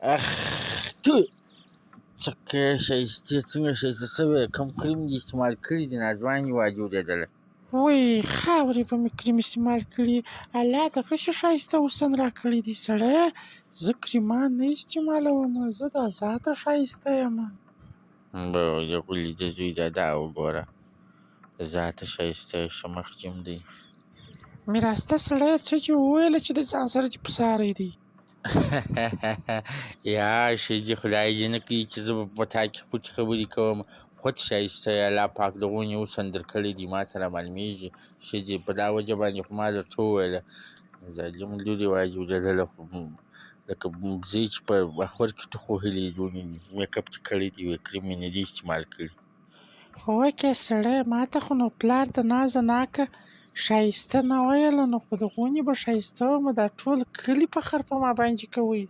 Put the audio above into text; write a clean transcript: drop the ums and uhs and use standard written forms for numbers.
اخ تو څنګه ښایستې څنګه ښایسته شوې کوم کریم دې استعمال کړي دي ناځوانې واجو لیدله وای خاورې به مې کریم استعمال کړي الله دغه څه ښایسته حسن راکړی دی سړیه زه کریمان نه استعمالوم زه د ذاته ښایسته یم د ولي د زوی دادا وګوره د ذاته ښایسته یې ښه مخ جیم دی مې راسته سړیه څه چې وویله چې د ځان سره چې په ساری دی یا ښځې خدای دې نه کوي چې زه به په تا کې پټې خبرې کوم خود ښایسته یې الله پاک د غونې حسن درکړی دی ما ته رامعلومېږي ښځې په دا وجه باندې خو ما درته وویله ظالم لورې واجب لیدله خو لکه بزې چې په اخور کې ټوخ وهلي دونې میک اپ دې کړی دی کریم یې نه دی استعمال کړي وکې سړیه ما ته خو نو پلار د نازه ناکه ښایسته نه ویله نو خو د غونې به ښایسته ومه دا ټول کلي فخر په ما باندې کوئ